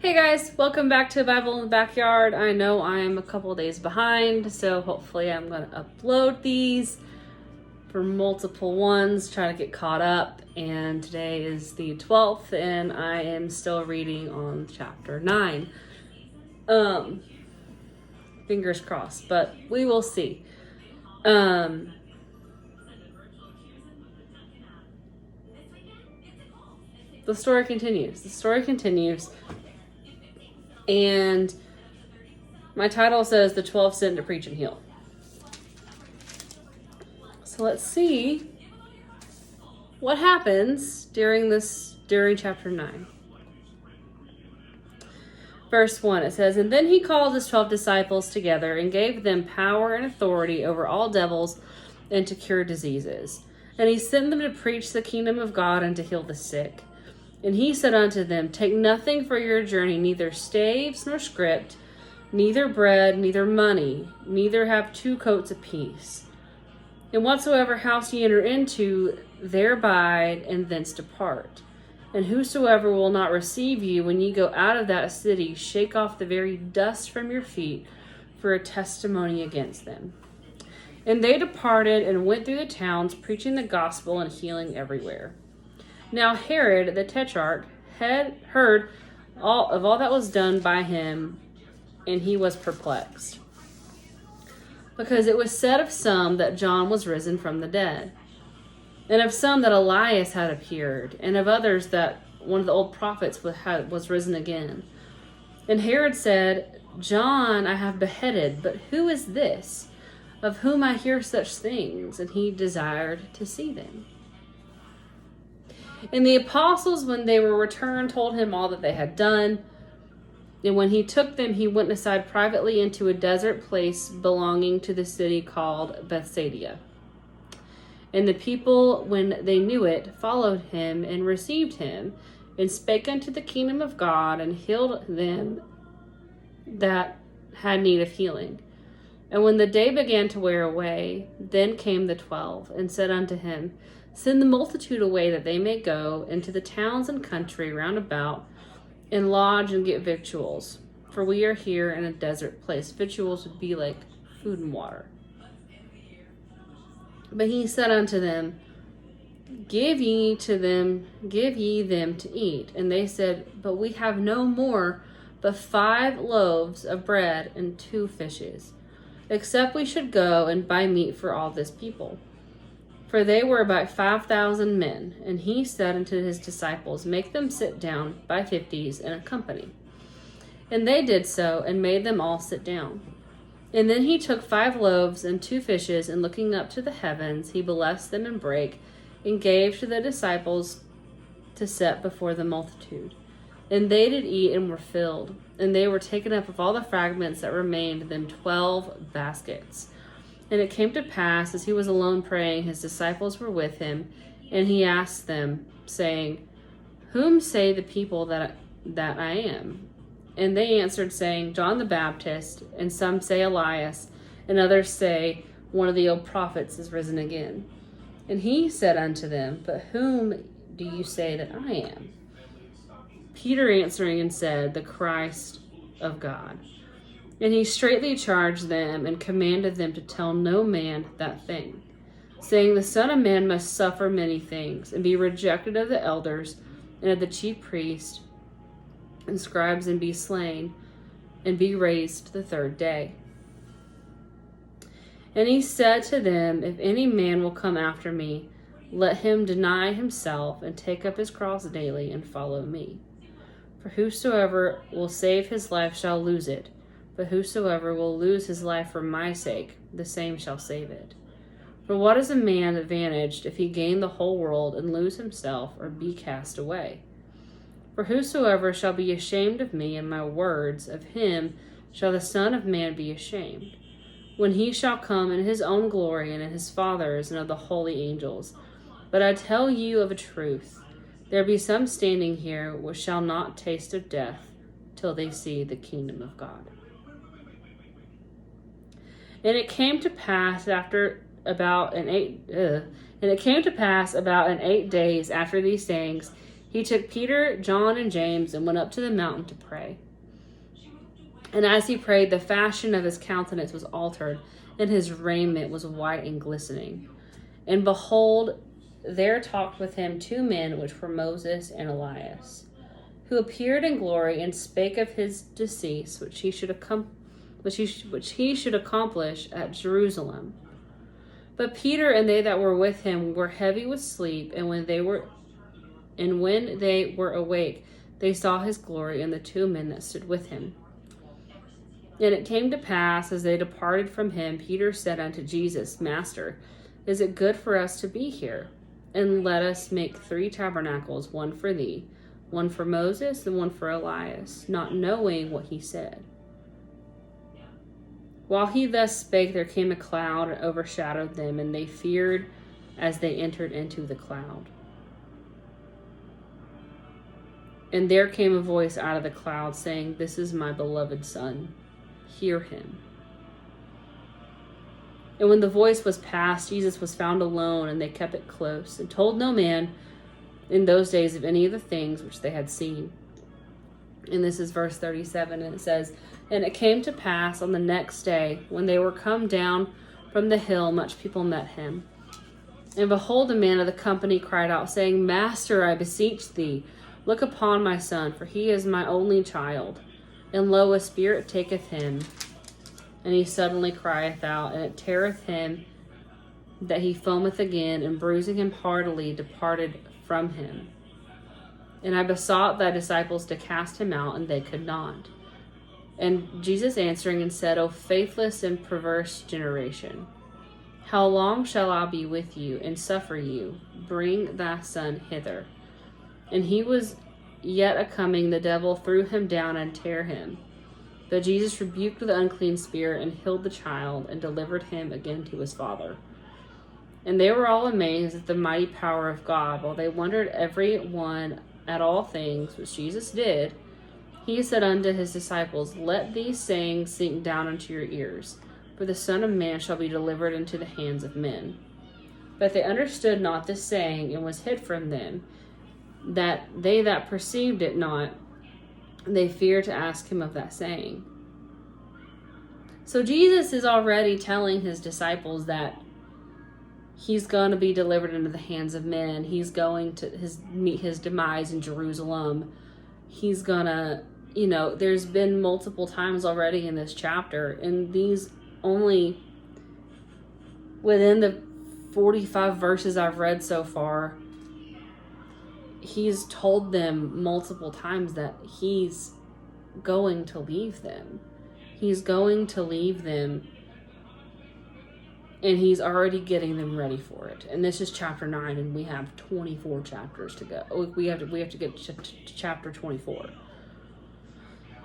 Hey guys, welcome back to Bible in the Backyard. I know I'm a couple days behind, so hopefully I'm going to upload these for multiple ones, try to get caught up. And today is the 12th, and I am still reading on chapter 9. Fingers crossed, but we will see. The story continues. And my title says the 12 sent to preach and heal. So let's see what happens during chapter 9. Verse 1, it says, "And then he called his 12 disciples together and gave them power and authority over all devils and to cure diseases. And he sent them to preach the kingdom of God and to heal the sick. And he said unto them, Take nothing for your journey, neither staves nor script, neither bread, neither money, neither have 2 coats apiece. And whatsoever house ye enter into, there abide, and thence depart. And whosoever will not receive you when ye go out of that city, shake off the very dust from your feet for a testimony against them. And they departed and went through the towns, preaching the gospel and healing everywhere. Now Herod the Tetrarch had heard all that was done by him, and he was perplexed, because it was said of some that John was risen from the dead, and of some that Elias had appeared, and of others that one of the old prophets was risen again. And Herod said, John I have beheaded, but who is this, of whom I hear such things? And he desired to see them. And the apostles, when they were returned, told him all that they had done. And when he took them, he went aside privately into a desert place belonging to the city called Bethsaida. And the people, when they knew it, followed him and received him, and spake unto the kingdom of God, and healed them that had need of healing. And when the day began to wear away, then came the 12, and said unto him, Send the multitude away, that they may go into the towns and country round about, and lodge and get victuals. For we are here in a desert place. Victuals would be like food and water. But he said unto them, Give ye them to eat. And they said, But we have no more but 5 loaves of bread and 2 fishes, except we should go and buy meat for all this people. For they were about 5,000 men. And he said unto his disciples, Make them sit down by 50s in a company. And they did so, and made them all sit down. And then he took 5 loaves and 2 fishes, and looking up to the heavens, he blessed them and brake, and gave to the disciples to set before the multitude. And they did eat and were filled. And they were taken up of all the fragments that remained, them 12 baskets. And it came to pass, as he was alone praying, his disciples were with him, and he asked them, saying, Whom say the people that I am? And they answered, saying, John the Baptist, and some say Elias, and others say, one of the old prophets is risen again. And he said unto them, But whom do you say that I am? Peter answering and said, The Christ of God. And he straitly charged them, and commanded them to tell no man that thing, saying, The Son of Man must suffer many things, and be rejected of the elders, and of the chief priests, and scribes, and be slain, and be raised the 3rd day. And he said to them, If any man will come after me, let him deny himself, and take up his cross daily, and follow me. For whosoever will save his life shall lose it, but whosoever will lose his life for my sake, the same shall save it. For what is a man advantaged if he gain the whole world, and lose himself, or be cast away? For whosoever shall be ashamed of me and my words, of him shall the Son of Man be ashamed, when he shall come in his own glory, and in his Father's, and of the holy angels. But I tell you of a truth, there be some standing here which shall not taste of death till they see the kingdom of God. And it came to pass about 8 days after these sayings, He took Peter, John, and James and went up to the mountain to pray. And as he prayed, the fashion of his countenance was altered, and his raiment was white and glistening. And behold, there talked with him 2 men, which were Moses and Elias, who appeared in glory and spake of his decease, which he should accomplish at Jerusalem. But Peter and they that were with him were heavy with sleep, and when they were awake, they saw his glory and the 2 men that stood with him. And it came to pass, as they departed from him, Peter said unto Jesus, Master, is it good for us to be here? And let us make 3 tabernacles, one for thee, one for Moses, and one for Elias, not knowing what he said. While he thus spake, there came a cloud and overshadowed them, and they feared as they entered into the cloud. And there came a voice out of the cloud, saying, This is my beloved Son. Hear him. And when the voice was past, Jesus was found alone, and they kept it close, and told no man in those days of any of the things which they had seen. And this is verse 37, and it says, And it came to pass on the next day, when they were come down from the hill, much people met him. And behold, a man of the company cried out, saying, Master, I beseech thee, look upon my son, for he is my only child. And lo, a spirit taketh him, and he suddenly crieth out, and it teareth him, that he foameth again, and bruising him heartily, departed from him. And I besought thy disciples to cast him out, and they could not. And Jesus answering and said, O faithless and perverse generation, how long shall I be with you, and suffer you? Bring thy son hither. And he was yet a-coming, the devil threw him down and tear him. But Jesus rebuked the unclean spirit, and healed the child, and delivered him again to his father. And they were all amazed at the mighty power of God, while they wondered every one at all things which Jesus did. He said unto his disciples, Let these sayings sink down into your ears, for the Son of Man shall be delivered into the hands of men. But they understood not this saying, and was hid from them, that they that perceived it not, they feared to ask him of that saying. So Jesus is already telling his disciples that he's going to be delivered into the hands of men. He's going to meet his demise in Jerusalem. He's going to, there's been multiple times already in this chapter, and these only within the 45 verses I've read so far, he's told them multiple times that he's going to leave them. He's going to leave them, and he's already getting them ready for it. And this is chapter 9, and we have 24 chapters to go. We have to get to chapter 24.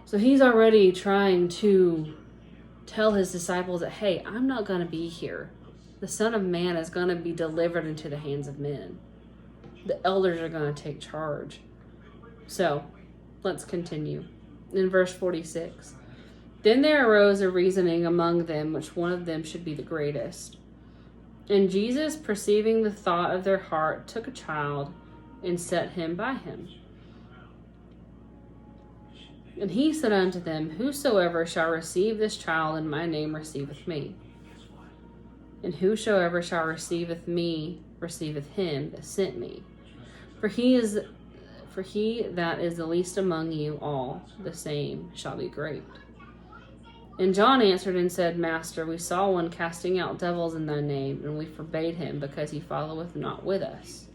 So he's already trying to tell his disciples that, hey, I'm not going to be here. The Son of Man is going to be delivered into the hands of men. The elders are going to take charge. So, let's continue. In verse 46. Then there arose a reasoning among them, which one of them should be the greatest. And Jesus, perceiving the thought of their heart, took a child and set him by him. And he said unto them, Whosoever shall receive this child in my name receiveth me. And whosoever shall receiveth me receiveth him that sent me. For he that is the least among you all, the same shall be great. And John answered and said, Master, we saw one casting out devils in thy name, and we forbade him, because he followeth not with us.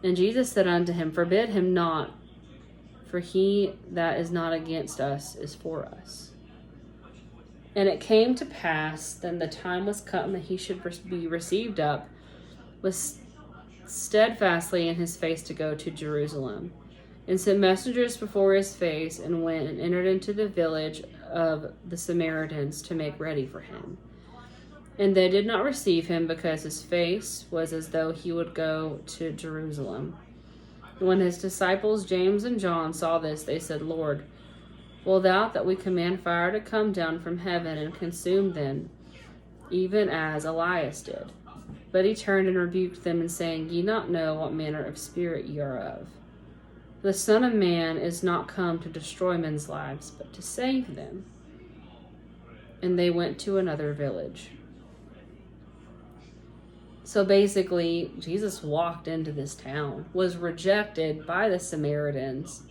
And Jesus said unto him, Forbid him not, for he that is not against us is for us. And it came to pass, then the time was come that he should be received up, was steadfastly in his face to go to Jerusalem, and sent messengers before his face, and went and entered into the village of the Samaritans to make ready for him. And they did not receive him, because his face was as though he would go to Jerusalem. When his disciples James and John saw this, they said, Lord, wilt thou that we command fire to come down from heaven and consume them, even as Elias did? But he turned and rebuked them, and saying, Ye not know what manner of spirit ye are of. The Son of Man is not come to destroy men's lives, but to save them. And they went to another village. So basically, Jesus walked into this town, was rejected by the Samaritans,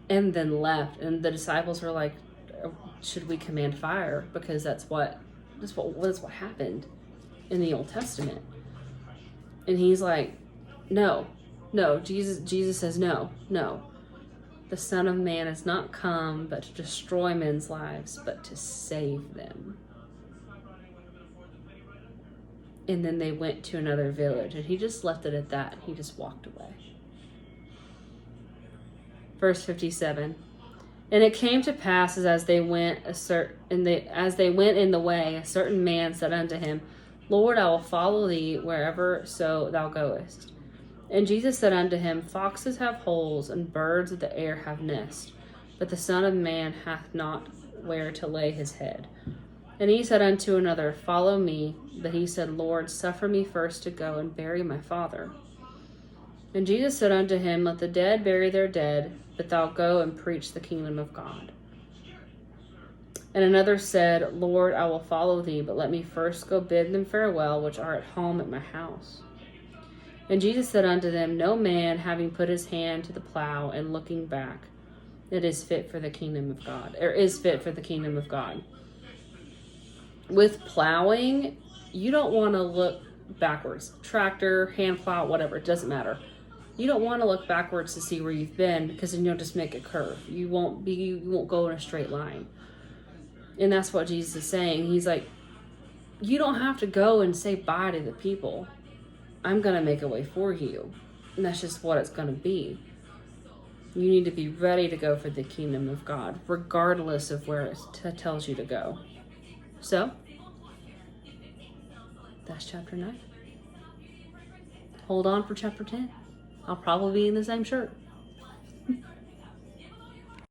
and then left. And the disciples were like, should we command fire? Because that's what happened in the Old Testament. And he's like, no. Jesus says, no. The Son of Man has not come but to destroy men's lives, but to save them. And then they went to another village, and he just left it at that. He just walked away. Verse 57. And it came to pass as they went in the way, a certain man said unto him, Lord, I will follow thee wherever so thou goest. And Jesus said unto him, Foxes have holes, and birds of the air have nests, but the Son of Man hath not where to lay his head. And he said unto another, Follow me. But he said, Lord, suffer me first to go and bury my father. And Jesus said unto him, Let the dead bury their dead, but thou go and preach the kingdom of God. And another said, Lord, I will follow thee, but let me first go bid them farewell, which are at home at my house. And Jesus said unto them, No man, having put his hand to the plow and looking back, is fit for the kingdom of God. With plowing, you don't want to look backwards. Tractor, hand plow, whatever, it doesn't matter. You don't want to look backwards to see where you've been, because then you'll just make a curve. You won't go in a straight line. And that's what Jesus is saying. He's like, you don't have to go and say bye to the people. I'm going to make a way for you. And that's just what it's going to be. You need to be ready to go for the kingdom of God, regardless of where it tells you to go. So, that's chapter 9. Hold on for chapter 10. I'll probably be in the same shirt.